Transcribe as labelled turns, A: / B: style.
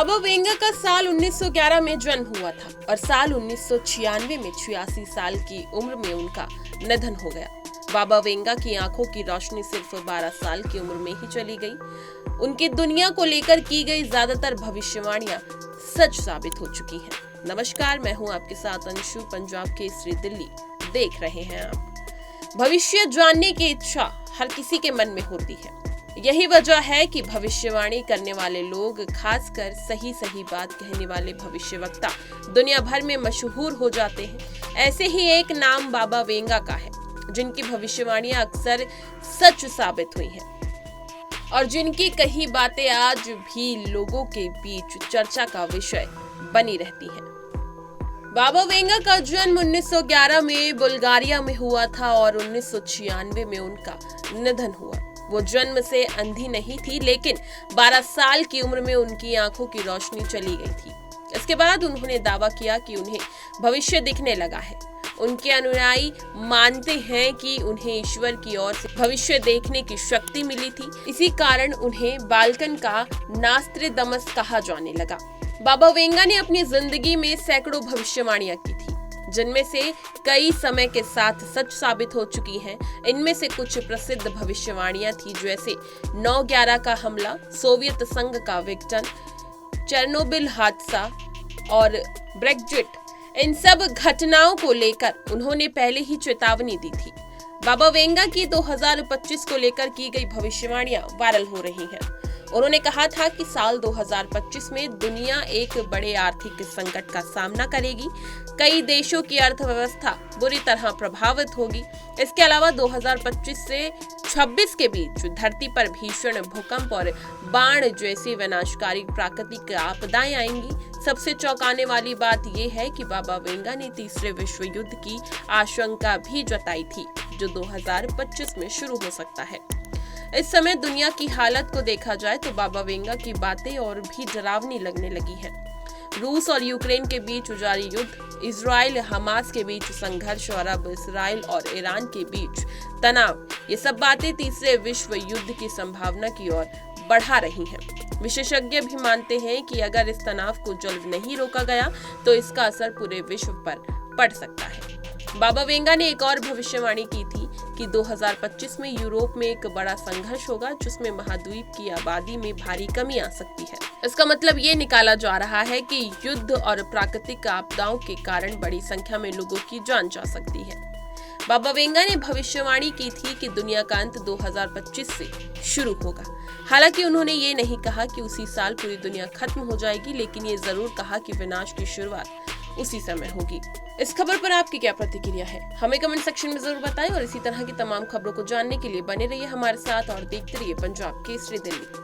A: बाबा Venga का साल 1911 में जन्म हुआ था और साल 1996 में 86 साल की उम्र में उनका निधन हो गया। बाबा वेंगा की आंखों की रोशनी सिर्फ 12 साल की उम्र में ही चली गई। उनकी दुनिया को लेकर की गई ज्यादातर भविष्यवाणियां सच साबित हो चुकी हैं। नमस्कार, मैं हूं आपके साथ अंशु। पंजाब केसरी दिल्ली देख रहे हैं आप। भविष्य जानने की इच्छा हर किसी के मन में होती है। यही वजह है कि भविष्यवाणी करने वाले लोग, खासकर सही बात कहने वाले भविष्यवक्ता, दुनिया भर में मशहूर हो जाते हैं। ऐसे ही एक नाम बाबा वेंगा का है, जिनकी भविष्यवाणियां अक्सर सच साबित हुई हैं और जिनकी कही बातें आज भी लोगों के बीच चर्चा का विषय बनी रहती हैं। बाबा वेंगा का जन्म 1911 में बुल्गारिया में हुआ था और 1996 में उनका निधन हुआ। वो जन्म से अंधी नहीं थी, लेकिन 12 साल की उम्र में उनकी आंखों की रोशनी चली गई थी। इसके बाद उन्होंने दावा किया कि उन्हें भविष्य दिखने लगा है। उनके अनुयायी मानते हैं कि उन्हें ईश्वर की ओर से भविष्य देखने की शक्ति मिली थी। इसी कारण उन्हें बाल्कन का नास्त्रेदमस कहा जाने लगा। बाबा वेंगा ने अपनी जिंदगी में सैकड़ों भविष्यवाणियां की थी, जिनमें से कई समय के साथ सच साबित हो चुकी हैं। इनमें से कुछ प्रसिद्ध भविष्यवाणियां थी, जैसे 9/11 का हमला, सोवियत संघ का विघटन, चेरनोबिल हादसा और ब्रेक्जिट। इन सब घटनाओं को लेकर उन्होंने पहले ही चेतावनी दी थी। बाबा वेंगा की 2025 को लेकर की गई भविष्यवाणियां वायरल हो रही हैं। उन्होंने कहा था कि साल 2025 में दुनिया एक बड़े आर्थिक संकट का सामना करेगी। कई देशों की अर्थव्यवस्था बुरी तरह प्रभावित होगी। इसके अलावा 2025 से 26 के बीच धरती पर भीषण भूकंप और बाढ़ जैसी विनाशकारी प्राकृतिक आपदाएं आएंगी। सबसे चौंकाने वाली बात यह है कि बाबा वेंगा ने तीसरे विश्व युद्ध की आशंका भी जताई थी, जो 2025 में शुरू हो सकता है। इस समय दुनिया की हालत को देखा जाए तो बाबा वेंगा की बातें और भी डरावनी लगने लगी हैं। रूस और यूक्रेन के बीच जारी युद्ध, इजराइल हमास के बीच संघर्ष और अब इसराइल और ईरान के बीच तनाव, ये सब बातें तीसरे विश्व युद्ध की संभावना की ओर बढ़ा रही हैं। विशेषज्ञ भी मानते हैं कि अगर इस तनाव को जल्द नहीं रोका गया तो इसका असर पूरे विश्व पर पड़ सकता है। बाबा वेंगा ने एक और भविष्यवाणी की थी कि 2025 में यूरोप में एक बड़ा संघर्ष होगा, जिसमें महाद्वीप की आबादी में भारी कमी आ सकती है। इसका मतलब ये निकाला जा रहा है कि युद्ध और प्राकृतिक आपदाओं के कारण बड़ी संख्या में लोगों की जान जा सकती है। बाबा वेंगा ने भविष्यवाणी की थी कि दुनिया का अंत 2025 से शुरू होगा। हालांकि उन्होंने ये नहीं कहा कि उसी साल पूरी दुनिया खत्म हो जाएगी, लेकिन ये जरूर कहा कि विनाश की शुरुआत उसी समय होगी। इस खबर पर आपकी क्या प्रतिक्रिया है, हमें कमेंट सेक्शन में जरूर बताएं और इसी तरह की तमाम खबरों को जानने के लिए बने रहिए हमारे साथ और देखते रहिए पंजाब केसरी दिल्ली।